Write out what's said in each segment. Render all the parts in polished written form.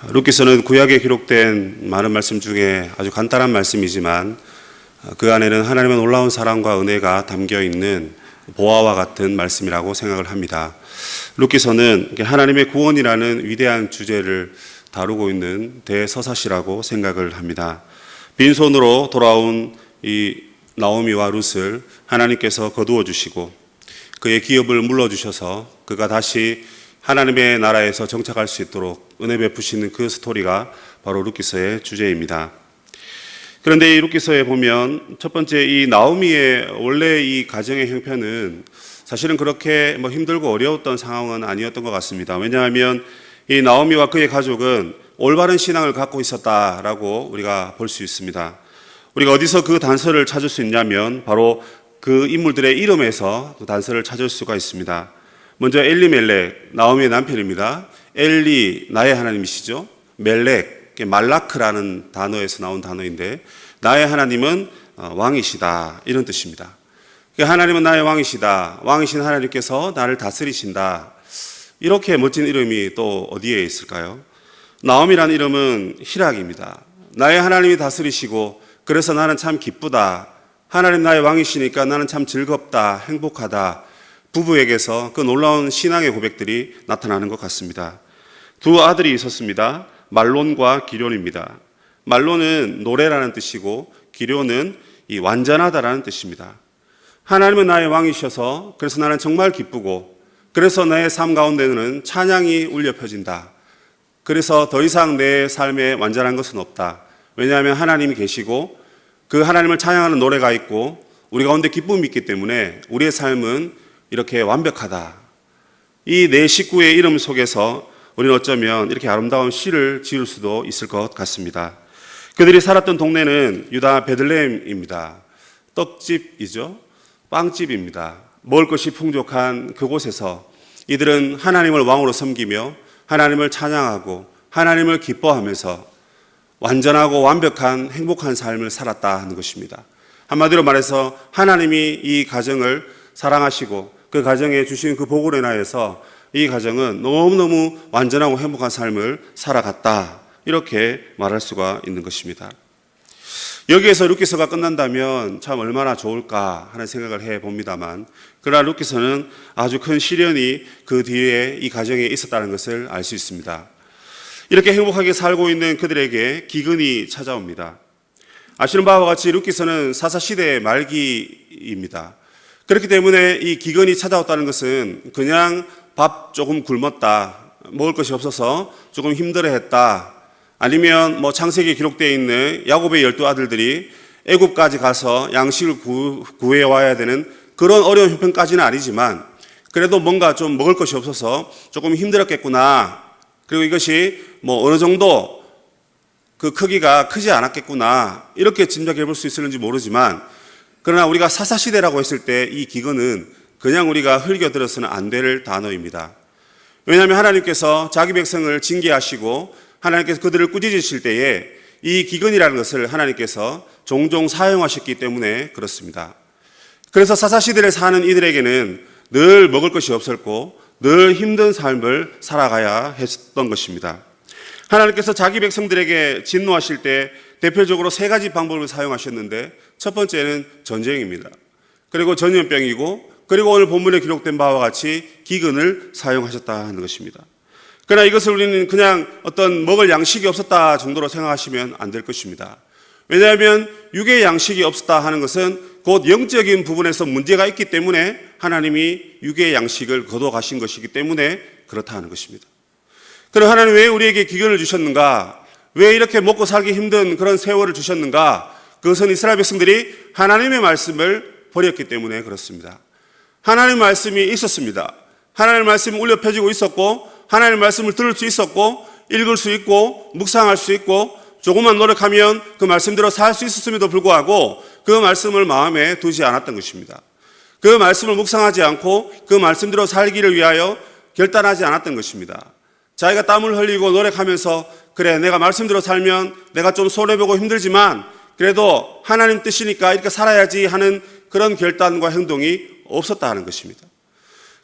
룻기서는 구약에 기록된 많은 말씀 중에 아주 간단한 말씀이지만 그 안에는 하나님의 놀라운 사랑과 은혜가 담겨 있는 보화와 같은 말씀이라고 생각을 합니다. 룻기서는 하나님의 구원이라는 위대한 주제를 다루고 있는 대서사시라고 생각을 합니다. 빈손으로 돌아온 이 나오미와 룻을 하나님께서 거두어 주시고 그의 기업을 물러주셔서 그가 다시 하나님의 나라에서 정착할 수 있도록 은혜 베푸시는 그 스토리가 바로 룻기서의 주제입니다. 그런데 이 룻기서에 보면 첫 번째 이 나오미의 원래 이 가정의 형편은 사실은 그렇게 힘들고 어려웠던 상황은 아니었던 것 같습니다. 왜냐하면 이 나오미와 그의 가족은 올바른 신앙을 갖고 있었다라고 우리가 볼 수 있습니다. 우리가 어디서 그 단서를 찾을 수 있냐면 바로 그 인물들의 이름에서 그 단서를 찾을 수가 있습니다. 먼저 엘리멜렉, 나오미의 남편입니다. 엘리, 나의 하나님이시죠. 멜렉, 말라크라는 단어에서 나온 단어인데 나의 하나님은 왕이시다 이런 뜻입니다. 하나님은 나의 왕이시다. 왕이신 하나님께서 나를 다스리신다. 이렇게 멋진 이름이 또 어디에 있을까요? 나오미라는 이름은 희락입니다. 나의 하나님이 다스리시고 그래서 나는 참 기쁘다. 하나님 나의 왕이시니까 나는 참 즐겁다, 행복하다. 부부에게서 그 놀라운 신앙의 고백들이 나타나는 것 같습니다. 두 아들이 있었습니다. 말론과 기럐입니다. 말론은 노래라는 뜻이고 기럐은 이 완전하다라는 뜻입니다. 하나님은 나의 왕이셔서 그래서 나는 정말 기쁘고 그래서 나의 삶 가운데는 찬양이 울려 펴진다. 그래서 더 이상 내 삶에 완전한 것은 없다. 왜냐하면 하나님이 계시고 그 하나님을 찬양하는 노래가 있고 우리 가운데 기쁨이 있기 때문에 우리의 삶은 이렇게 완벽하다. 이 네 식구의 이름 속에서 우리는 어쩌면 이렇게 아름다운 시를 지을 수도 있을 것 같습니다. 그들이 살았던 동네는 유다 베들레헴입니다. 떡집이죠. 빵집입니다. 먹을 것이 풍족한 그곳에서 이들은 하나님을 왕으로 섬기며 하나님을 찬양하고 하나님을 기뻐하면서 완전하고 완벽한 행복한 삶을 살았다 하는 것입니다. 한마디로 말해서 하나님이 이 가정을 사랑하시고 그 가정에 주신 그 복으로 인하여서 이 가정은 너무너무 완전하고 행복한 삶을 살아갔다. 이렇게 말할 수가 있는 것입니다. 여기에서 룻기서가 끝난다면 참 얼마나 좋을까 하는 생각을 해봅니다만 그러나 룻기서는 아주 큰 시련이 그 뒤에 이 가정에 있었다는 것을 알 수 있습니다. 이렇게 행복하게 살고 있는 그들에게 기근이 찾아옵니다. 아시는 바와 같이 룻기서는 사사시대의 말기입니다. 그렇기 때문에 이 기근이 찾아왔다는 것은 그냥 밥 조금 굶었다, 먹을 것이 없어서 조금 힘들어했다, 아니면 창세기에 기록되어 있는 야곱의 12아들들이 애굽까지 가서 양식을 구해와야 되는 그런 어려운 형편까지는 아니지만 그래도 뭔가 좀 먹을 것이 없어서 조금 힘들었겠구나. 그리고 이것이 어느 정도 그 크기가 크지 않았겠구나. 이렇게 짐작해 볼 수 있을지 모르지만 그러나 우리가 사사시대라고 했을 때 이 기근은 그냥 우리가 흘겨들어서는 안 될 단어입니다. 왜냐하면 하나님께서 자기 백성을 징계하시고 하나님께서 그들을 꾸짖으실 때에 이 기근이라는 것을 하나님께서 종종 사용하셨기 때문에 그렇습니다. 그래서 사사시대를 사는 이들에게는 늘 먹을 것이 없었고 늘 힘든 삶을 살아가야 했던 것입니다. 하나님께서 자기 백성들에게 진노하실 때 대표적으로 세 가지 방법을 사용하셨는데 첫 번째는 전쟁입니다. 그리고 전염병이고 그리고 오늘 본문에 기록된 바와 같이 기근을 사용하셨다 하는 것입니다. 그러나 이것을 우리는 그냥 어떤 먹을 양식이 없었다 정도로 생각하시면 안 될 것입니다. 왜냐하면 육의 양식이 없었다 하는 것은 곧 영적인 부분에서 문제가 있기 때문에 하나님이 육의 양식을 거둬 가신 것이기 때문에 그렇다 하는 것입니다. 그럼 하나님 왜 우리에게 기근을 주셨는가? 왜 이렇게 먹고 살기 힘든 그런 세월을 주셨는가? 그것은 이스라엘 백성들이 하나님의 말씀을 버렸기 때문에 그렇습니다. 하나님의 말씀이 있었습니다. 하나님의 말씀이 울려 펴지고 있었고 하나님의 말씀을 들을 수 있었고 읽을 수 있고 묵상할 수 있고 조금만 노력하면 그 말씀대로 살 수 있었음에도 불구하고 그 말씀을 마음에 두지 않았던 것입니다. 그 말씀을 묵상하지 않고 그 말씀대로 살기를 위하여 결단하지 않았던 것입니다. 자기가 땀을 흘리고 노력하면서 그래 내가 말씀대로 살면 내가 좀 손해보고 힘들지만 그래도 하나님 뜻이니까 이렇게 살아야지 하는 그런 결단과 행동이 없었다 하는 것입니다.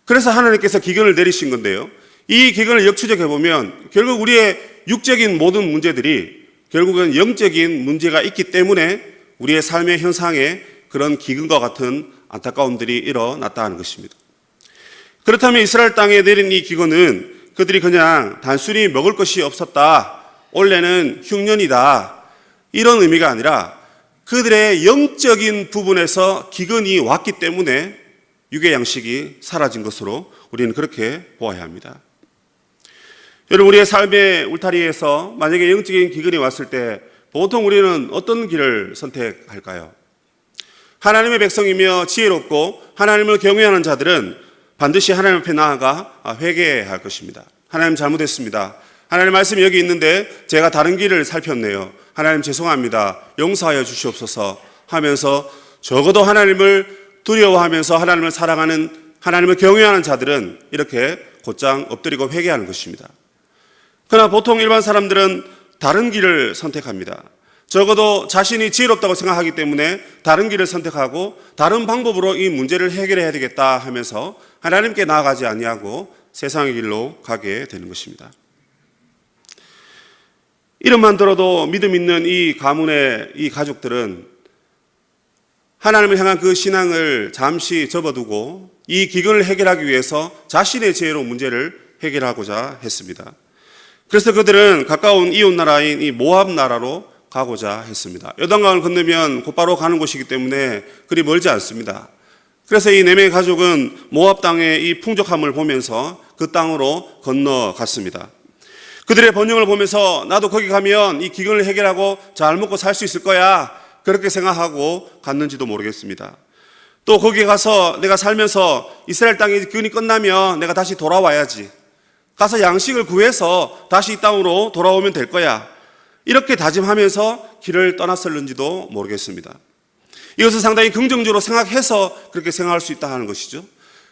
그래서 하나님께서 기근을 내리신 건데요. 이 기근을 역추적해 보면 결국 우리의 육적인 모든 문제들이 결국은 영적인 문제가 있기 때문에 우리의 삶의 현상에 그런 기근과 같은 안타까움들이 일어났다는 것입니다. 그렇다면 이스라엘 땅에 내린 이 기근은 그들이 그냥 단순히 먹을 것이 없었다, 올해는 흉년이다, 이런 의미가 아니라 그들의 영적인 부분에서 기근이 왔기 때문에 육의 양식이 사라진 것으로 우리는 그렇게 보아야 합니다. 여러분, 우리의 삶의 울타리에서 만약에 영적인 기근이 왔을 때 보통 우리는 어떤 길을 선택할까요? 하나님의 백성이며 지혜롭고 하나님을 경외하는 자들은 반드시 하나님 앞에 나아가 회개해야 할 것입니다. 하나님 잘못했습니다. 하나님 말씀이 여기 있는데 제가 다른 길을 살폈네요. 하나님 죄송합니다. 용서하여 주시옵소서 하면서 적어도 하나님을 두려워하면서 하나님을 사랑하는, 하나님을 경외하는 자들은 이렇게 곧장 엎드리고 회개하는 것입니다. 그러나 보통 일반 사람들은 다른 길을 선택합니다. 적어도 자신이 지혜롭다고 생각하기 때문에 다른 길을 선택하고 다른 방법으로 이 문제를 해결해야 되겠다 하면서 하나님께 나아가지 아니하고 세상의 길로 가게 되는 것입니다. 이름만 들어도 믿음 있는 이 가문의 이 가족들은 하나님을 향한 그 신앙을 잠시 접어두고 이 기근을 해결하기 위해서 자신의 지혜로 문제를 해결하고자 했습니다. 그래서 그들은 가까운 이웃 나라인 이 모압 나라로 가고자 했습니다. 요단강을 건너면 곧바로 가는 곳이기 때문에 그리 멀지 않습니다. 그래서 이 네 명의 가족은 모압 땅의 이 풍족함을 보면서 그 땅으로 건너갔습니다. 그들의 번영을 보면서 나도 거기 가면 이 기근을 해결하고 잘 먹고 살 수 있을 거야, 그렇게 생각하고 갔는지도 모르겠습니다. 또 거기 가서 내가 살면서 이스라엘 땅의 기근이 끝나면 내가 다시 돌아와야지, 가서 양식을 구해서 다시 이 땅으로 돌아오면 될 거야, 이렇게 다짐하면서 길을 떠났을는지도 모르겠습니다. 이것은 상당히 긍정적으로 생각해서 그렇게 생각할 수 있다 하는 것이죠.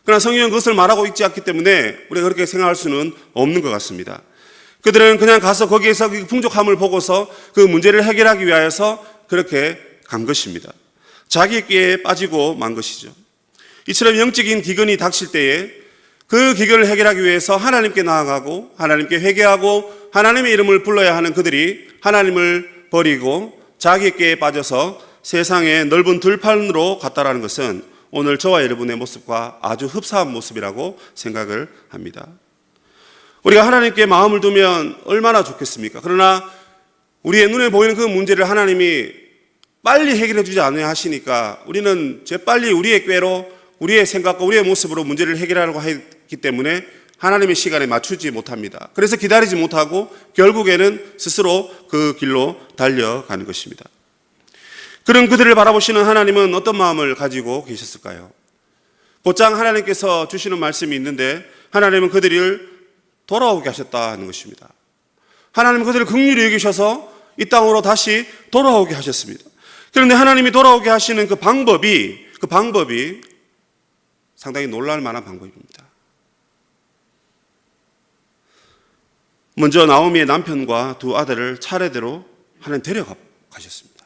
그러나 성경은 그것을 말하고 있지 않기 때문에 우리가 그렇게 생각할 수는 없는 것 같습니다. 그들은 그냥 가서 거기에서 그 풍족함을 보고서 그 문제를 해결하기 위하여서 그렇게 간 것입니다. 자기의 끼에 빠지고 만 것이죠. 이처럼 영적인 기근이 닥칠 때에 그 기근을 해결하기 위해서 하나님께 나아가고 하나님께 회개하고 하나님의 이름을 불러야 하는 그들이 하나님을 버리고 자기의 끼에 빠져서 세상의 넓은 들판으로 갔다라는 것은 오늘 저와 여러분의 모습과 아주 흡사한 모습이라고 생각을 합니다. 우리가 하나님께 마음을 두면 얼마나 좋겠습니까? 그러나 우리의 눈에 보이는 그 문제를 하나님이 빨리 해결해 주지 않아야 하시니까 우리는 재빨리 우리의 꾀로, 우리의 생각과 우리의 모습으로 문제를 해결하려고 했기 때문에 하나님의 시간에 맞추지 못합니다. 그래서 기다리지 못하고 결국에는 스스로 그 길로 달려가는 것입니다. 그런 그들을 바라보시는 하나님은 어떤 마음을 가지고 계셨을까요? 곧장 하나님께서 주시는 말씀이 있는데 하나님은 그들을 돌아오게 하셨다는 것입니다. 하나님은 그들을 긍휼히 여기셔서 이 땅으로 다시 돌아오게 하셨습니다. 그런데 하나님이 돌아오게 하시는 그 방법이 상당히 놀랄 만한 방법입니다. 먼저 나오미의 남편과 두 아들을 차례대로 하나님 데려가셨습니다.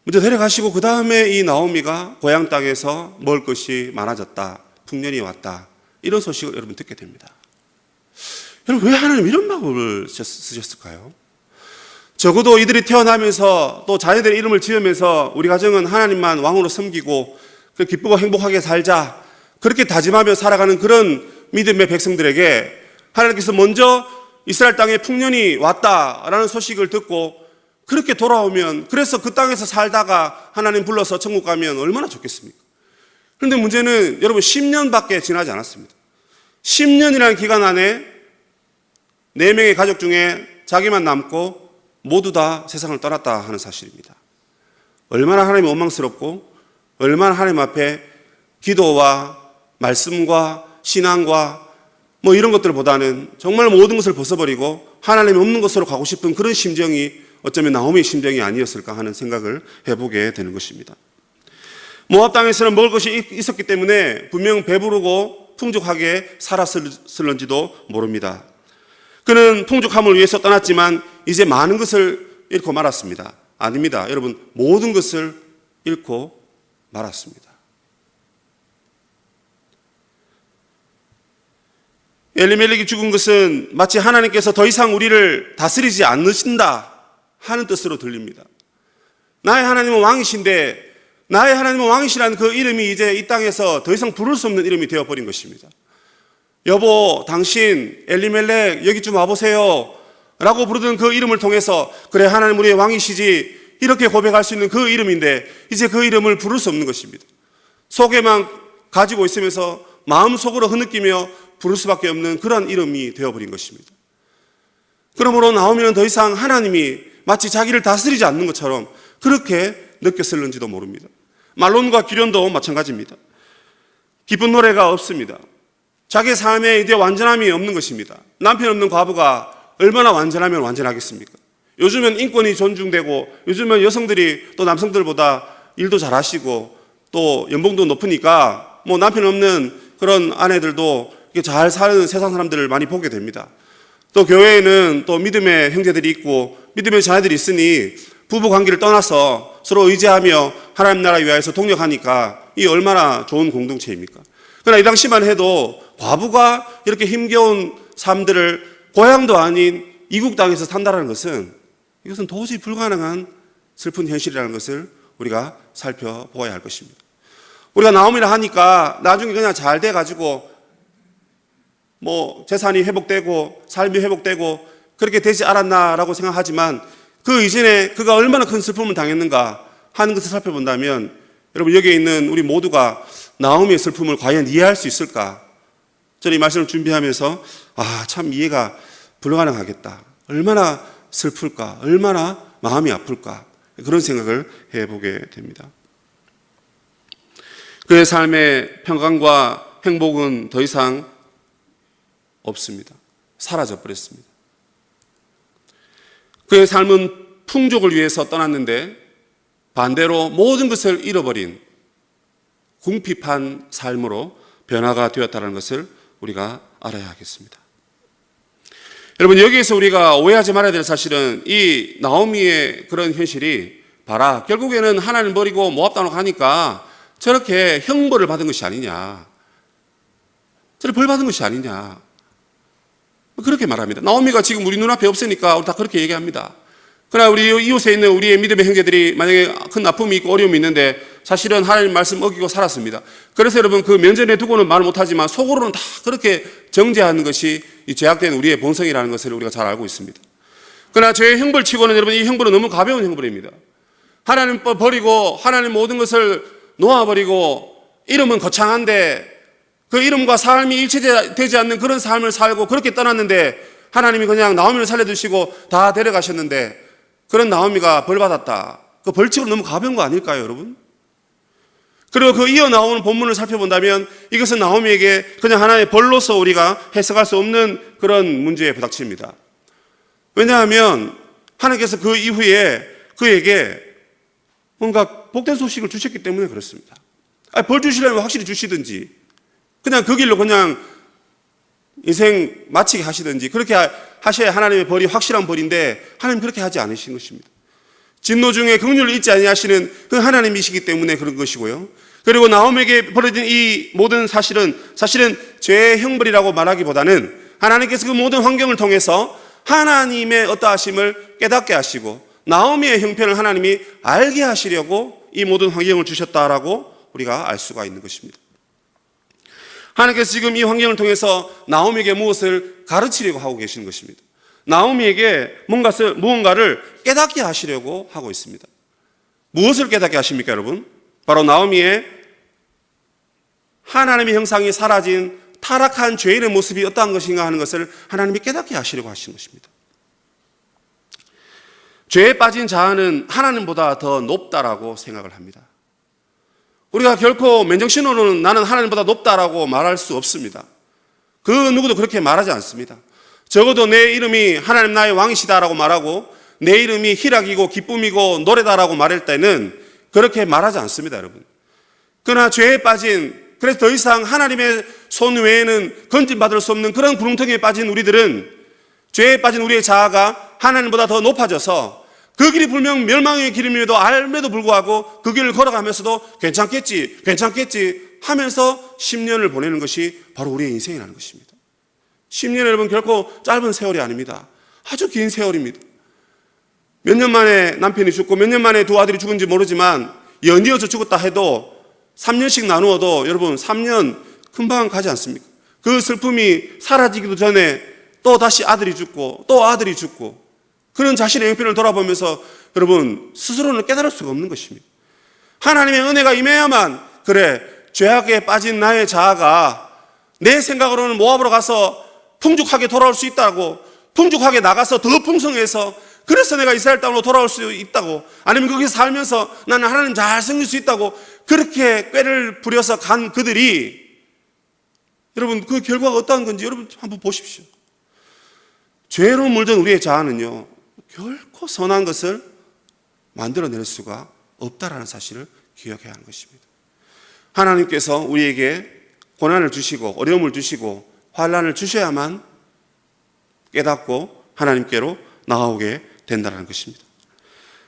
먼저 데려가시고 그 다음에 이 나오미가 고향 땅에서 먹을 것이 많아졌다, 풍년이 왔다, 이런 소식을 여러분 듣게 됩니다. 여러분, 왜 하나님 이런 방법을 쓰셨을까요? 적어도 이들이 태어나면서 또 자녀들의 이름을 지으면서 우리 가정은 하나님만 왕으로 섬기고 기쁘고 행복하게 살자, 그렇게 다짐하며 살아가는 그런 믿음의 백성들에게 하나님께서 먼저 이스라엘 땅에 풍년이 왔다라는 소식을 듣고 그렇게 돌아오면, 그래서 그 땅에서 살다가 하나님 불러서 천국 가면 얼마나 좋겠습니까? 그런데 문제는 여러분 10년밖에 지나지 않았습니다. 10년이라는 기간 안에 4명의 가족 중에 자기만 남고 모두 다 세상을 떠났다 하는 사실입니다. 얼마나 하나님이 원망스럽고 얼마나 하나님 앞에 기도와 말씀과 신앙과 뭐 이런 것들보다는 정말 모든 것을 벗어버리고 하나님이 없는 곳으로 가고 싶은 그런 심정이 어쩌면 나오미의 심정이 아니었을까 하는 생각을 해보게 되는 것입니다. 모압 땅에서는 먹을 것이 있었기 때문에 분명 배부르고 풍족하게 살았을는지도 모릅니다. 그는 풍족함을 위해서 떠났지만 이제 많은 것을 잃고 말았습니다. 아닙니다. 여러분, 모든 것을 잃고 말았습니다. 엘리멜렉이 죽은 것은 마치 하나님께서 더 이상 우리를 다스리지 않으신다 하는 뜻으로 들립니다. 나의 하나님은 왕이신데 나의 하나님은 왕이시라는 그 이름이 이제 이 땅에서 더 이상 부를 수 없는 이름이 되어버린 것입니다. 여보, 당신 엘리멜렉 여기 좀 와보세요 라고 부르던 그 이름을 통해서 그래 하나님 우리의 왕이시지 이렇게 고백할 수 있는 그 이름인데 이제 그 이름을 부를 수 없는 것입니다. 속에만 가지고 있으면서 마음속으로 흐느끼며 부를 수밖에 없는 그런 이름이 되어버린 것입니다. 그러므로 나오미는 더 이상 하나님이 마치 자기를 다스리지 않는 것처럼 그렇게 느꼈을는지도 모릅니다. 말론과 기련도 마찬가지입니다. 기쁜 노래가 없습니다. 자기 삶에 이제 완전함이 없는 것입니다. 남편 없는 과부가 얼마나 완전하면 완전하겠습니까? 요즘은 인권이 존중되고 요즘은 여성들이 또 남성들보다 일도 잘하시고 또 연봉도 높으니까 뭐 남편 없는 그런 아내들도 잘 사는 세상 사람들을 많이 보게 됩니다. 또 교회에는 또 믿음의 형제들이 있고 믿음의 자녀들이 있으니 부부 관계를 떠나서 서로 의지하며 하나님 나라 위하여서 동력하니까 이 얼마나 좋은 공동체입니까? 그러나 이 당시만 해도 과부가 이렇게 힘겨운 삶들을 고향도 아닌 이국 땅에서 산다는 것은 이것은 도저히 불가능한 슬픈 현실이라는 것을 우리가 살펴보아야 할 것입니다. 우리가 나오미라 하니까 나중에 그냥 잘 돼가지고 뭐 재산이 회복되고 삶이 회복되고 그렇게 되지 않았나라고 생각하지만 그 이전에 그가 얼마나 큰 슬픔을 당했는가 하는 것을 살펴본다면 여러분 여기에 있는 우리 모두가 나오미의 슬픔을 과연 이해할 수 있을까? 저는 이 말씀을 준비하면서 참 이해가 불가능하겠다. 얼마나 슬플까? 얼마나 마음이 아플까? 그런 생각을 해보게 됩니다. 그의 삶의 평강과 행복은 더 이상 없습니다. 사라져버렸습니다. 그의 삶은 풍족을 위해서 떠났는데 반대로 모든 것을 잃어버린 궁핍한 삶으로 변화가 되었다는 것을 우리가 알아야 하겠습니다. 여러분 여기에서 우리가 오해하지 말아야 될 사실은 이 나오미의 그런 현실이 봐라 결국에는 하나님 버리고 모압 땅으로 가니까 저렇게 형벌을 받은 것이 아니냐, 저렇게 벌 받은 것이 아니냐 그렇게 말합니다. 나오미가 지금 우리 눈앞에 없으니까 우리 다 그렇게 얘기합니다. 그러나 우리 이웃에 있는 우리의 믿음의 형제들이 만약에 큰 아픔이 있고 어려움이 있는데 사실은 하나님 말씀 어기고 살았습니다. 그래서 여러분 그 면전에 두고는 말을 못하지만 속으로는 다 그렇게 정죄하는 것이 이 죄악된 우리의 본성이라는 것을 우리가 잘 알고 있습니다. 그러나 죄의 형벌치고는 여러분 이 형벌은 너무 가벼운 형벌입니다. 하나님 버리고 하나님 모든 것을 놓아버리고 이름은 거창한데 그 이름과 삶이 일치되지 않는 그런 삶을 살고 그렇게 떠났는데 하나님이 그냥 나오미를 살려두시고 다 데려가셨는데 그런 나오미가 벌받았다. 그 벌칙은 너무 가벼운 거 아닐까요, 여러분? 그리고 그 이어 나오는 본문을 살펴본다면 이것은 나오미에게 그냥 하나의 벌로서 우리가 해석할 수 없는 그런 문제에 부닥칩니다. 왜냐하면 하나님께서 그 이후에 그에게 뭔가 복된 소식을 주셨기 때문에 그렇습니다. 벌 주시려면 확실히 주시든지 그냥 그 길로 그냥 인생 마치게 하시든지 그렇게 하셔야 하나님의 벌이 확실한 벌인데 하나님 그렇게 하지 않으신 것입니다. 진노 중에 긍휼을 잊지 아니하시는 그 하나님이시기 때문에 그런 것이고요. 그리고 나오미에게 벌어진 이 모든 사실은 죄의 형벌이라고 말하기보다는 하나님께서 그 모든 환경을 통해서 하나님의 어떠하심을 깨닫게 하시고 나오미의 형편을 하나님이 알게 하시려고 이 모든 환경을 주셨다라고 우리가 알 수가 있는 것입니다. 하나님께서 지금 이 환경을 통해서 나오미에게 무엇을 가르치려고 하고 계시는 것입니다. 나오미에게 무언가를 깨닫게 하시려고 하고 있습니다. 무엇을 깨닫게 하십니까, 여러분? 바로 나오미의 하나님의 형상이 사라진 타락한 죄인의 모습이 어떠한 것인가 하는 것을 하나님이 깨닫게 하시려고 하시는 것입니다. 죄에 빠진 자아는 하나님보다 더 높다라고 생각을 합니다. 우리가 결코 맨정신으로는 나는 하나님보다 높다라고 말할 수 없습니다. 그 누구도 그렇게 말하지 않습니다. 적어도 내 이름이 하나님 나의 왕이시다라고 말하고 내 이름이 희락이고 기쁨이고 노래다라고 말할 때는 그렇게 말하지 않습니다, 여러분. 그러나 죄에 빠진, 그래서 더 이상 하나님의 손 외에는 건진받을 수 없는 그런 구렁텅이에 빠진 우리들은 죄에 빠진 우리의 자아가 하나님보다 더 높아져서 그 길이 분명 멸망의 길임에도 알매도 불구하고 그 길을 걸어가면서도 괜찮겠지 하면서 10년을 보내는 것이 바로 우리의 인생이라는 것입니다. 10년 여러분 결코 짧은 세월이 아닙니다. 아주 긴 세월입니다. 몇 년 만에 남편이 죽고 몇 년 만에 두 아들이 죽은지 모르지만 연이어서 죽었다 해도 3년씩 나누어도 여러분 3년 금방 가지 않습니까? 그 슬픔이 사라지기도 전에 또 다시 아들이 죽고 또 아들이 죽고 그런 자신의 형편을 돌아보면서 여러분 스스로는 깨달을 수가 없는 것입니다. 하나님의 은혜가 임해야만 그래 죄악에 빠진 나의 자아가 내 생각으로는 모압으로 가서 풍족하게 돌아올 수 있다고, 풍족하게 나가서 더 풍성해서 그래서 내가 이스라엘 땅으로 돌아올 수 있다고, 아니면 거기서 살면서 나는 하나님 잘 섬길 수 있다고 그렇게 꾀를 부려서 간 그들이 여러분 그 결과가 어떠한 건지 여러분 한번 보십시오. 죄로 물든 우리의 자아는요 결코 선한 것을 만들어낼 수가 없다라는 사실을 기억해야 하는 것입니다. 하나님께서 우리에게 고난을 주시고 어려움을 주시고 환난을 주셔야만 깨닫고 하나님께로 나아오게 된다는 것입니다.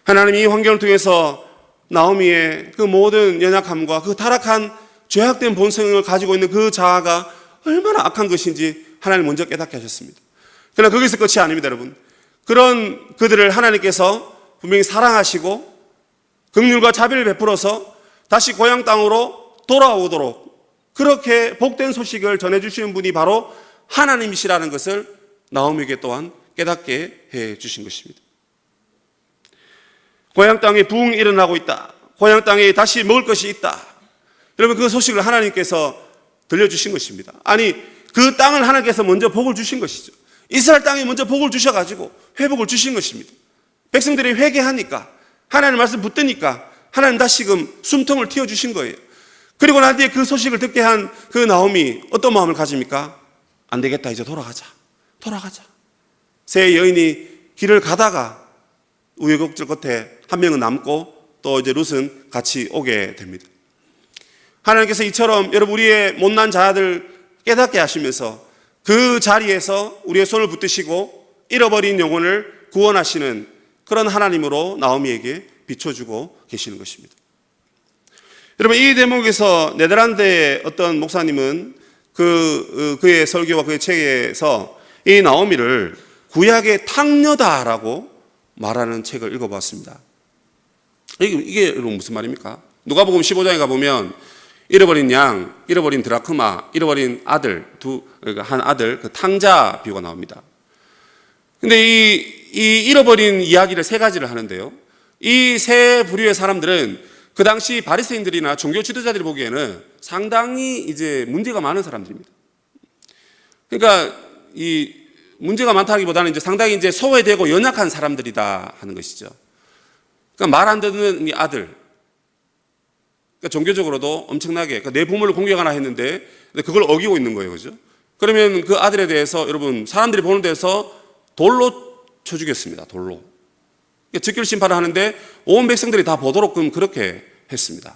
하나님이 이 환경을 통해서 나오미의 그 모든 연약함과 그 타락한 죄악된 본성을 가지고 있는 그 자아가 얼마나 악한 것인지 하나님 먼저 깨닫게 하셨습니다. 그러나 거기서 끝이 아닙니다, 여러분. 그런 그들을 하나님께서 분명히 사랑하시고 긍휼과 자비를 베풀어서 다시 고향 땅으로 돌아오도록 그렇게 복된 소식을 전해주시는 분이 바로 하나님이시라는 것을 나오미에게 또한 깨닫게 해주신 것입니다. 고향 땅에 부흥이 일어나고 있다. 고향 땅에 다시 먹을 것이 있다. 여러분 그 소식을 하나님께서 들려주신 것입니다. 아니 그 땅을 하나님께서 먼저 복을 주신 것이죠. 이스라엘 땅에 먼저 복을 주셔가지고 회복을 주신 것입니다. 백성들이 회개하니까 하나님 말씀 붙드니까 하나님 다시금 숨통을 틔워주신 거예요. 그리고 난 뒤에 그 소식을 듣게 한 그 나오미 어떤 마음을 가집니까? 안 되겠다, 이제 돌아가자. 세 여인이 길을 가다가 우여곡절 끝에 한 명은 남고 또 이제 룻은 같이 오게 됩니다. 하나님께서 이처럼 여러분 우리의 못난 자아들 깨닫게 하시면서 그 자리에서 우리의 손을 붙드시고 잃어버린 영혼을 구원하시는 그런 하나님으로 나오미에게 비춰주고 계시는 것입니다. 여러분 이 대목에서 네덜란드의 어떤 목사님은 그의 설교와 그의 책에서 이 나오미를 구약의 탕녀다라고 말하는 책을 읽어봤습니다. 이게 여러분 무슨 말입니까? 누가복음 15장에 가보면 잃어버린 양, 잃어버린 드라크마, 잃어버린 아들, 한 아들, 그 탕자 비유가 나옵니다. 근데 이 잃어버린 이야기를 세 가지를 하는데요. 이 세 부류의 사람들은 그 당시 바리새인들이나 종교 지도자들이 보기에는 상당히 이제 문제가 많은 사람들입니다. 그러니까 이 문제가 많다기보다는 이제 상당히 이제 소외되고 연약한 사람들이다 하는 것이죠. 그러니까 말 안 듣는 이 아들. 그러니까 종교적으로도 엄청나게 그러니까 내 부모를 공경하나 했는데 그걸 어기고 있는 거예요, 그죠? 그러면 그 아들에 대해서 여러분 사람들이 보는 데서 돌로 쳐 죽였습니다. 돌로. 그러니까 즉결 심판을 하는데 온 백성들이 다 보도록끔 그렇게 했습니다.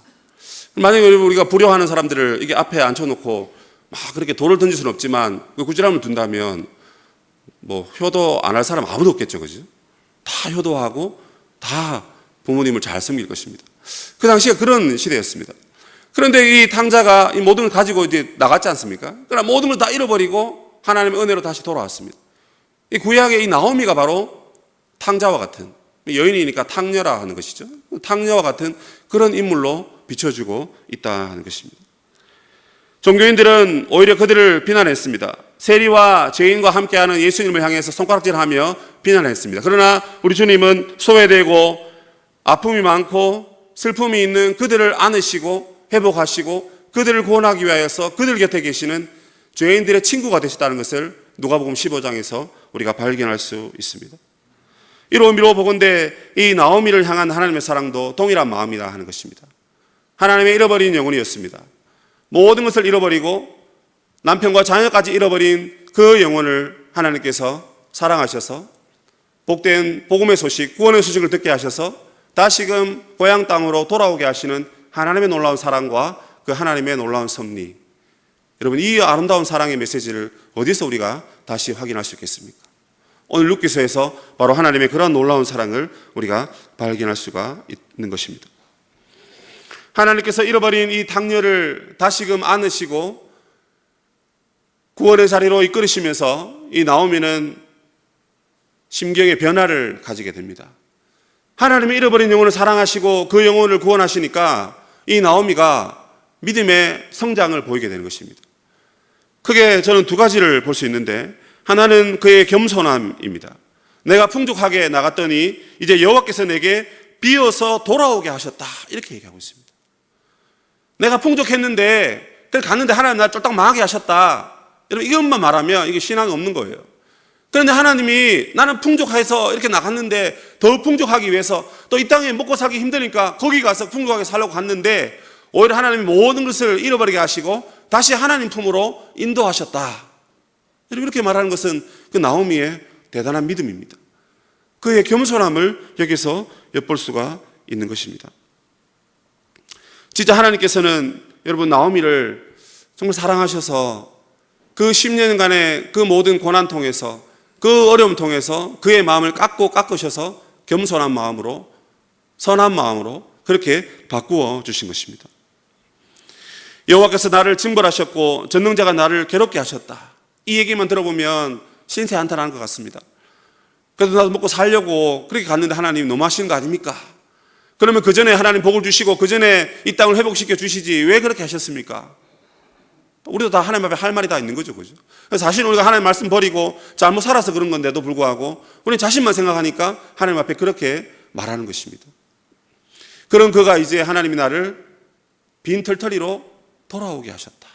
만약에 우리가 불효하는 사람들을 이게 앞에 앉혀놓고 막 그렇게 돌을 던질 수는 없지만 그 구절함을 둔다면 뭐 효도 안 할 사람 아무도 없겠죠, 그죠? 다 효도하고 다 부모님을 잘 섬길 것입니다. 그 당시가 그런 시대였습니다. 그런데 이 탕자가 이 모든 걸 가지고 이제 나갔지 않습니까? 그러나 모든 걸 다 잃어버리고 하나님의 은혜로 다시 돌아왔습니다. 이 구약의 이 나오미가 바로 탕자와 같은 여인이니까 탕녀라 하는 것이죠. 탕녀와 같은 그런 인물로 비춰주고 있다 하는 것입니다. 종교인들은 오히려 그들을 비난했습니다. 세리와 죄인과 함께하는 예수님을 향해서 손가락질하며 비난했습니다. 그러나 우리 주님은 소외되고 아픔이 많고 슬픔이 있는 그들을 안으시고 회복하시고 그들을 구원하기 위하여서 그들 곁에 계시는 죄인들의 친구가 되셨다는 것을 누가복음 15장에서 우리가 발견할 수 있습니다. 이로 의미로 보건대 이 나오미를 향한 하나님의 사랑도 동일한 마음이다 하는 것입니다. 하나님의 잃어버린 영혼이었습니다. 모든 것을 잃어버리고 남편과 자녀까지 잃어버린 그 영혼을 하나님께서 사랑하셔서 복된 복음의 소식, 구원의 소식을 듣게 하셔서 다시금 고향 땅으로 돌아오게 하시는 하나님의 놀라운 사랑과 그 하나님의 놀라운 섭리. 여러분 이 아름다운 사랑의 메시지를 어디서 우리가 다시 확인할 수 있겠습니까? 오늘 룻기서에서 바로 하나님의 그런 놀라운 사랑을 우리가 발견할 수가 있는 것입니다. 하나님께서 잃어버린 이 탕녀를 다시금 안으시고 구원의 자리로 이끌으시면서 이 나오미는 심경의 변화를 가지게 됩니다. 하나님의 잃어버린 영혼을 사랑하시고 그 영혼을 구원하시니까 이 나오미가 믿음의 성장을 보이게 되는 것입니다. 크게 저는 두 가지를 볼 수 있는데, 하나는 그의 겸손함입니다. 내가 풍족하게 나갔더니 이제 여호와께서 내게 비어서 돌아오게 하셨다, 이렇게 얘기하고 있습니다. 내가 풍족했는데 갔는데 하나님 나를 쫄딱 망하게 하셨다. 여러분, 이것만 말하면 이게 신앙이 없는 거예요. 그런데 하나님이 나는 풍족해서 이렇게 나갔는데 더 풍족하기 위해서 또 이 땅에 먹고 살기 힘드니까 거기 가서 풍족하게 살려고 갔는데 오히려 하나님이 모든 것을 잃어버리게 하시고 다시 하나님 품으로 인도하셨다. 이렇게 말하는 것은 그 나오미의 대단한 믿음입니다. 그의 겸손함을 여기서 엿볼 수가 있는 것입니다. 진짜 하나님께서는 여러분 나오미를 정말 사랑하셔서 그 10년간의 그 모든 고난 통해서, 그 어려움 통해서 그의 마음을 깎으셔서 겸손한 마음으로, 선한 마음으로 그렇게 바꾸어 주신 것입니다. 여호와께서 나를 징벌하셨고 전능자가 나를 괴롭게 하셨다. 이 얘기만 들어보면 신세 한탄하는 것 같습니다. 그래도 나도 먹고 살려고 그렇게 갔는데 하나님 너무하시는 거 아닙니까? 그러면 그 전에 하나님 복을 주시고 그 전에 이 땅을 회복시켜 주시지 왜 그렇게 하셨습니까? 우리도 다 하나님 앞에 할 말이 다 있는 거죠, 그죠? 사실 우리가 하나님 말씀 버리고 잘못 살아서 그런 건데도 불구하고 우리 자신만 생각하니까 하나님 앞에 그렇게 말하는 것입니다. 그런 그가 이제 하나님이 나를 빈털터리로 돌아오게 하셨다.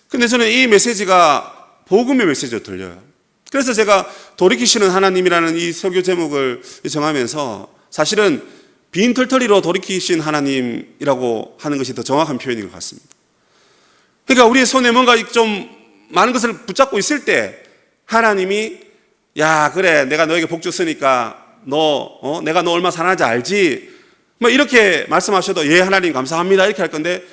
근데 저는 이 메시지가 복음의 메시지로 들려요. 그래서 제가 돌이키시는 하나님이라는 이 설교 제목을 정하면서 사실은 빈털터리로 돌이키신 하나님이라고 하는 것이 더 정확한 표현인 것 같습니다. 그러니까 우리의 손에 뭔가 좀 많은 것을 붙잡고 있을 때 하나님이 야 그래 내가 너에게 복 줬으니까 내가 너 얼마 사랑하는지 알지? 뭐 이렇게 말씀하셔도 예 하나님 감사합니다 이렇게 할 건데,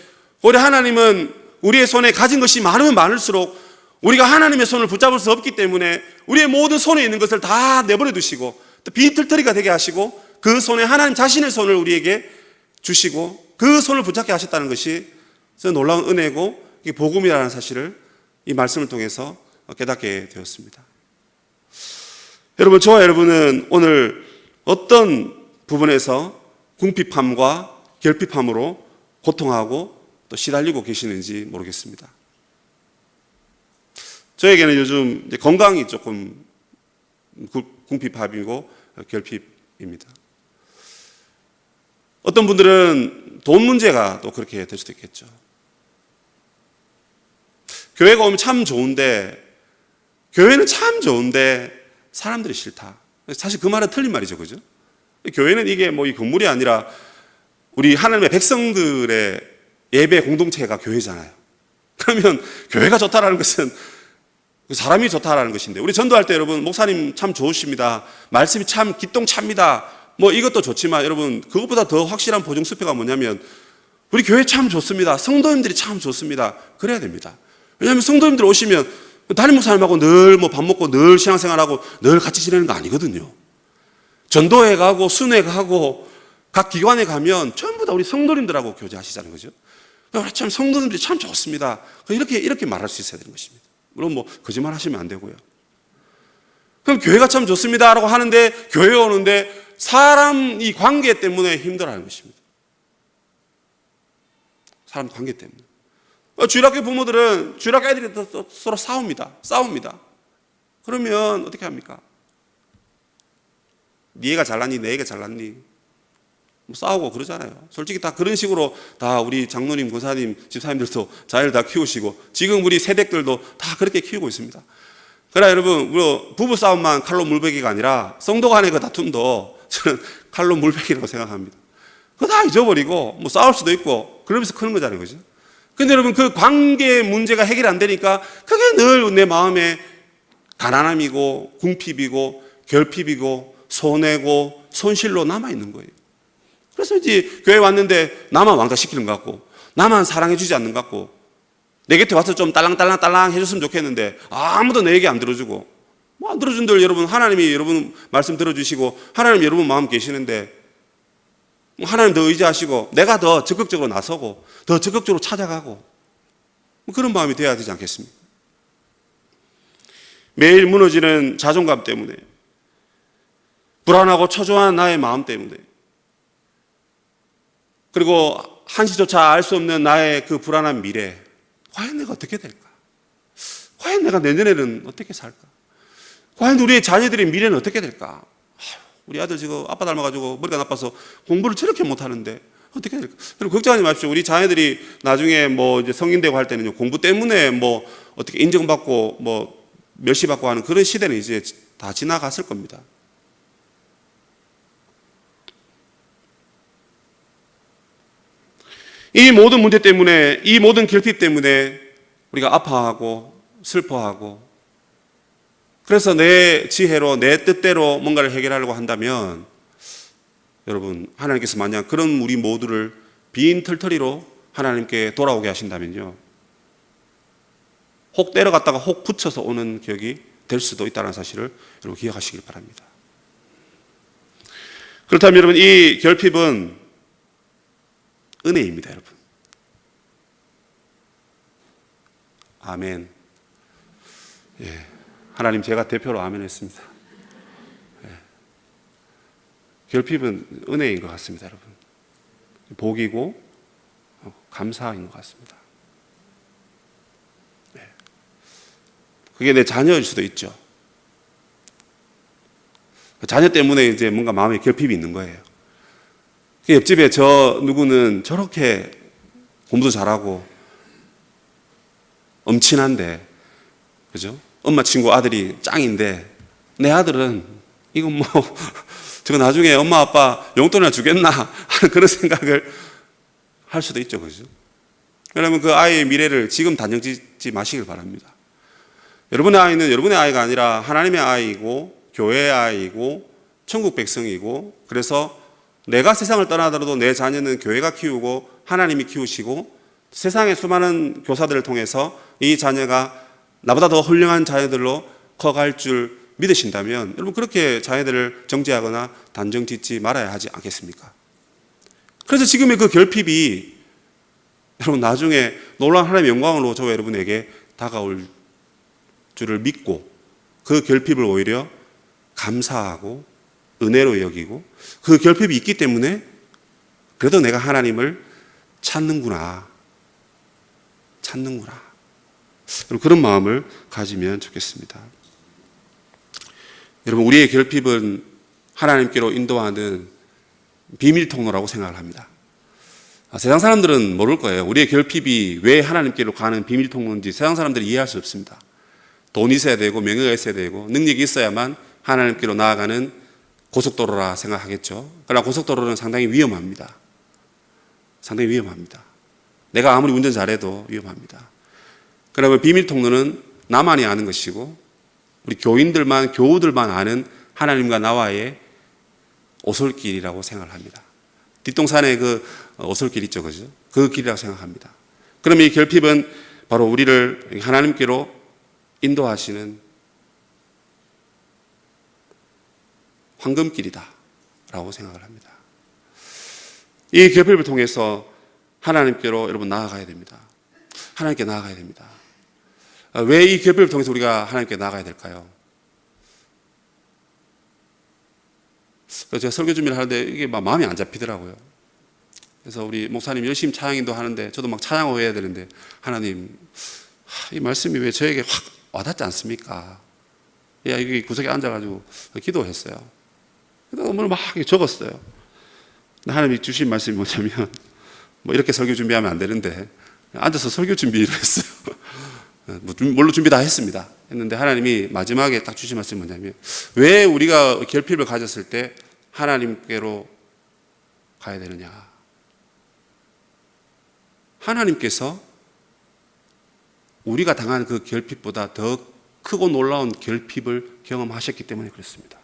오히려 하나님은 우리의 손에 가진 것이 많으면 많을수록 우리가 하나님의 손을 붙잡을 수 없기 때문에 우리의 모든 손에 있는 것을 다 내버려 두시고 또 빈털터리가 되게 하시고 그 손에 하나님 자신의 손을 우리에게 주시고 그 손을 붙잡게 하셨다는 것이 놀라운 은혜고 이게 복음이라는 사실을 이 말씀을 통해서 깨닫게 되었습니다. 여러분, 저와 여러분은 오늘 어떤 부분에서 궁핍함과 결핍함으로 고통하고 또 시달리고 계시는지 모르겠습니다. 저에게는 요즘 건강이 조금 궁핍함이고 결핍입니다. 어떤 분들은 돈 문제가 또 그렇게 될 수도 있겠죠. 교회가 오면 참 좋은데, 교회는 참 좋은데 사람들이 싫다. 사실 그 말은 틀린 말이죠, 그죠? 교회는 이게 뭐 이 건물이 아니라 우리 하나님의 백성들의 예배 공동체가 교회잖아요. 그러면 교회가 좋다라는 것은 사람이 좋다라는 것인데, 우리 전도할 때 여러분 목사님 참 좋으십니다, 말씀이 참 기똥찹니다, 뭐 이것도 좋지만 여러분 그것보다 더 확실한 보증수표가 뭐냐면 우리 교회 참 좋습니다, 성도님들이 참 좋습니다, 그래야 됩니다. 왜냐하면 성도님들 오시면 담임 목사님하고 늘 뭐 밥 먹고 늘 신앙생활하고 늘 같이 지내는 거 아니거든요. 전도회 가고 순회 가고 각 기관에 가면 전부 다 우리 성도님들하고 교제하시자는 거죠. 참 성도님들이 참 좋습니다, 이렇게 말할 수 있어야 되는 것입니다. 물론 뭐 거짓말 하시면 안 되고요. 그럼 교회가 참 좋습니다라고 하는데 교회 오는데 사람 이 관계 때문에 힘들어하는 것입니다. 사람 관계 때문에. 주일학교 부모들은 주일학교 애들이 서로 싸웁니다. 그러면 어떻게 합니까? 네 애가 잘났니? 내 애가 잘났니? 뭐 싸우고 그러잖아요. 솔직히 다 그런 식으로 다 우리 장로님, 권사님, 집사님들도 자녀를 다 키우시고 지금 우리 세댁들도 다 그렇게 키우고 있습니다. 그러나 여러분, 부부 싸움만 칼로 물베기가 아니라 성도 간의 그 다툼도 저는 칼로 물베기라고 생각합니다. 그거 다 잊어버리고 뭐 싸울 수도 있고 그러면서 크는 거잖아요, 그죠? 근데 여러분 그 관계 문제가 해결이 안 되니까 그게 늘 내 마음에 가난함이고 궁핍이고 결핍이고 손해고 손실로 남아있는 거예요. 그래서 이제 교회 왔는데 나만 왕따시키는 것 같고 나만 사랑해주지 않는 것 같고 내 곁에 와서 좀 딸랑딸랑 해줬으면 좋겠는데 아무도 내 얘기 안 들어주고 뭐 안 들어준들 여러분 하나님이 여러분 말씀 들어주시고 하나님 여러분 마음 계시는데 하나님 더 의지하시고 내가 더 적극적으로 나서고 더 적극적으로 찾아가고 뭐 그런 마음이 되어야 되지 않겠습니까? 매일 무너지는 자존감 때문에, 불안하고 초조한 나의 마음 때문에, 그리고 한시조차 알 수 없는 나의 그 불안한 미래, 과연 내가 어떻게 될까? 과연 내가 내년에는 어떻게 살까? 과연 우리의 자녀들의 미래는 어떻게 될까? 우리 아들 지금 아빠 닮아가지고 머리가 나빠서 공부를 저렇게 못하는데 어떻게 될까? 여러분 걱정하지 마십시오. 우리 자녀들이 나중에 뭐 이제 성인 되고 할 때는 공부 때문에 뭐 어떻게 인정받고 뭐 멸시받고 하는 그런 시대는 이제 다 지나갔을 겁니다. 이 모든 문제 때문에, 이 모든 결핍 때문에 우리가 아파하고 슬퍼하고, 그래서 내 지혜로 내 뜻대로 뭔가를 해결하려고 한다면, 여러분 하나님께서 만약 그런 우리 모두를 빈 털터리로 하나님께 돌아오게 하신다면요, 혹 때려갔다가 혹 붙여서 오는 격이 될 수도 있다는 사실을 여러분 기억하시길 바랍니다. 그렇다면 여러분 이 결핍은 은혜입니다, 여러분. 아멘. 예, 하나님 제가 대표로 아멘 했습니다. 예, 결핍은 은혜인 것 같습니다, 여러분. 복이고 감사인 것 같습니다. 예, 그게 내 자녀일 수도 있죠. 자녀 때문에 이제 뭔가 마음에 결핍이 있는 거예요. 옆집에 저 누구는 저렇게 공부도 잘하고 엄친한데, 그죠? 엄마 친구 아들이 짱인데 내 아들은 이건 뭐 저거 나중에 엄마 아빠 용돈이나 주겠나 하는 그런 생각을 할 수도 있죠, 그죠? 여러분 그 아이의 미래를 지금 단정 짓지 마시길 바랍니다. 여러분의 아이는 여러분의 아이가 아니라 하나님의 아이이고 교회의 아이이고 천국 백성이고, 그래서 내가 세상을 떠나더라도 내 자녀는 교회가 키우고 하나님이 키우시고 세상의 수많은 교사들을 통해서 이 자녀가 나보다 더 훌륭한 자녀들로 커갈 줄 믿으신다면 여러분 그렇게 자녀들을 정죄하거나 단정 짓지 말아야 하지 않겠습니까? 그래서 지금의 그 결핍이 여러분 나중에 놀라운 하나님의 영광으로 저와 여러분에게 다가올 줄을 믿고 그 결핍을 오히려 감사하고 은혜로 여기고, 그 결핍이 있기 때문에 그래도 내가 하나님을 찾는구나. 그런 마음을 가지면 좋겠습니다. 여러분 우리의 결핍은 하나님께로 인도하는 비밀 통로라고 생각을 합니다. 세상 사람들은 모를 거예요. 우리의 결핍이 왜 하나님께로 가는 비밀 통로인지 세상 사람들이 이해할 수 없습니다. 돈이 있어야 되고 명예가 있어야 되고 능력이 있어야만 하나님께로 나아가는 고속도로라 생각하겠죠. 그러나 고속도로는 상당히 위험합니다. 상당히 위험합니다. 내가 아무리 운전 잘해도 위험합니다. 그러면 비밀 통로는 나만이 아는 것이고 우리 교우들만 아는 하나님과 나와의 오솔길이라고 생각을 합니다. 뒷동산에 그 오솔길 있죠, 그죠? 그 길이라고 생각합니다. 그러면 이 결핍은 바로 우리를 하나님께로 인도하시는 황금길이다 라고 생각을 합니다. 이 결핍을 통해서 하나님께로 여러분 나아가야 됩니다. 하나님께 나아가야 됩니다. 왜 이 결핍을 통해서 우리가 하나님께 나아가야 될까요? 제가 설교 준비를 하는데 이게 막 마음이 안 잡히더라고요. 그래서 우리 목사님 열심히 찬양인도 하는데 저도 막 찬양을 해야 되는데, 하나님 이 말씀이 왜 저에게 확 와닿지 않습니까? 야, 여기 구석에 앉아가지고 기도했어요. 오늘 막 적었어요. 하나님이 주신 말씀이 뭐냐면, 뭐 이렇게 설교 준비하면 안 되는데 앉아서 설교 준비를 했어요. 물론 준비 다 했습니다. 했는데 하나님이 마지막에 딱 주신 말씀이 뭐냐면, 왜 우리가 결핍을 가졌을 때 하나님께로 가야 되느냐. 하나님께서 우리가 당한 그 결핍보다 더 크고 놀라운 결핍을 경험하셨기 때문에 그렇습니다.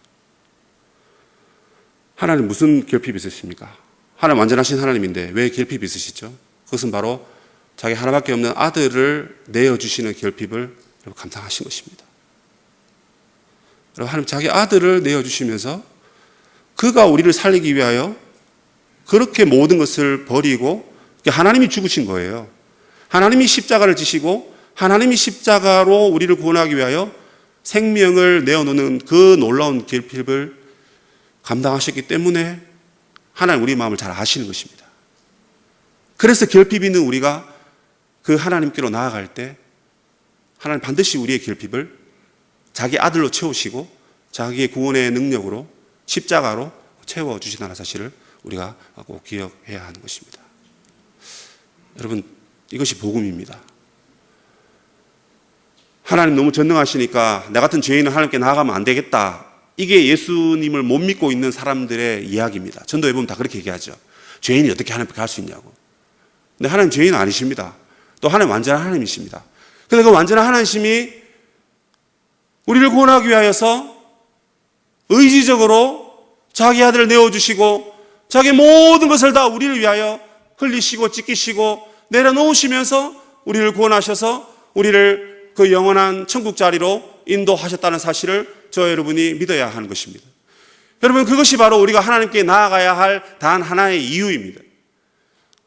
하나님 무슨 결핍이 있으십니까? 하나님 완전하신 하나님인데 왜 결핍이 있으시죠? 그것은 바로 자기 하나밖에 없는 아들을 내어주시는 결핍을 감당하신 것입니다. 하나님 자기 아들을 내어주시면서 그가 우리를 살리기 위하여 그렇게 모든 것을 버리고, 하나님이 죽으신 거예요. 하나님이 십자가를 지시고 하나님이 십자가로 우리를 구원하기 위하여 생명을 내어놓는 그 놀라운 결핍을 감당하셨기 때문에 하나님 우리 마음을 잘 아시는 것입니다. 그래서 결핍이 있는 우리가 그 하나님께로 나아갈 때 하나님 반드시 우리의 결핍을 자기 아들로 채우시고 자기의 구원의 능력으로 십자가로 채워주신다는 사실을 우리가 꼭 기억해야 하는 것입니다. 여러분, 이것이 복음입니다. 하나님 너무 전능하시니까 나 같은 죄인은 하나님께 나아가면 안 되겠다. 이게 예수님을 못 믿고 있는 사람들의 이야기입니다. 전도에 보면 다 그렇게 얘기하죠. 죄인이 어떻게 하나님께 갈 수 있냐고. 근데 하나님 죄인은 아니십니다. 또 하나님 완전한 하나님이십니다. 근데 그 완전한 하나님이 우리를 구원하기 위하여서 의지적으로 자기 아들을 내어주시고 자기 모든 것을 다 우리를 위하여 흘리시고 찢기시고 내려놓으시면서 우리를 구원하셔서 우리를 그 영원한 천국 자리로 인도하셨다는 사실을 저 여러분이 믿어야 하는 것입니다. 여러분, 그것이 바로 우리가 하나님께 나아가야 할 단 하나의 이유입니다.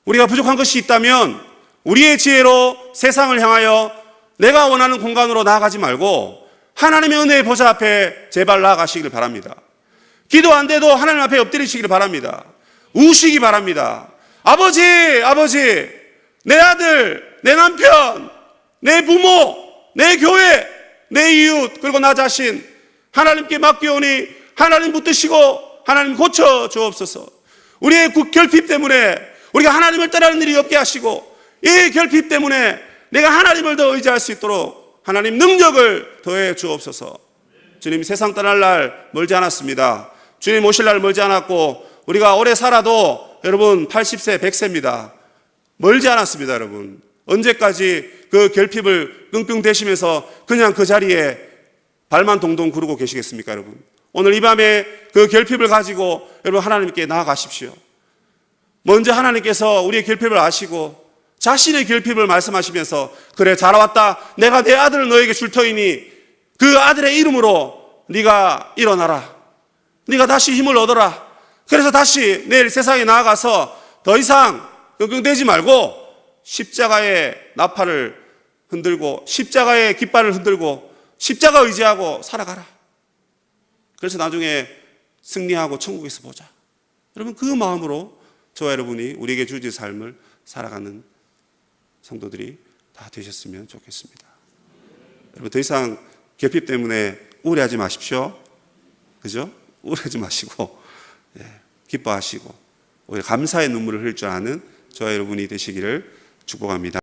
우리가 부족한 것이 있다면 우리의 지혜로 세상을 향하여 내가 원하는 공간으로 나아가지 말고 하나님의 은혜의 보좌 앞에 제발 나아가시길 바랍니다. 기도 안 돼도 하나님 앞에 엎드리시길 바랍니다. 우시기 바랍니다. 아버지, 아버지, 내 아들, 내 남편, 내 부모, 내 교회, 내 이웃, 그리고 나 자신 하나님께 맡기오니 하나님 붙드시고 하나님 고쳐 주옵소서. 우리의 결핍 때문에 우리가 하나님을 따르는 일이 없게 하시고 이 결핍 때문에 내가 하나님을 더 의지할 수 있도록 하나님 능력을 더해 주옵소서. 주님, 세상 떠날 날 멀지 않았습니다. 주님 오실 날 멀지 않았고 우리가 오래 살아도 여러분 80세, 100세입니다. 멀지 않았습니다. 여러분, 언제까지 그 결핍을 끙끙 대시면서 그냥 그 자리에 발만 동동 구르고 계시겠습니까? 여러분, 오늘 이 밤에 그 결핍을 가지고 여러분 하나님께 나아가십시오. 먼저 하나님께서 우리의 결핍을 아시고 자신의 결핍을 말씀하시면서 그래 자라왔다, 내가 내 아들을 너에게 줄 터이니 그 아들의 이름으로 네가 일어나라, 네가 다시 힘을 얻어라. 그래서 다시 내일 세상에 나아가서 더 이상 끙끙대지 말고 십자가의 나팔을 흔들고 십자가의 깃발을 흔들고 십자가 의지하고 살아가라. 그래서 나중에 승리하고 천국에서 보자. 여러분, 그 마음으로 저와 여러분이 우리에게 주어진 삶을 살아가는 성도들이 다 되셨으면 좋겠습니다. 여러분, 더 이상 결핍 때문에 우울해하지 마십시오. 그죠? 우울하지 마시고 기뻐하시고 오히려 감사의 눈물을 흘릴 줄 아는 저와 여러분이 되시기를 축복합니다.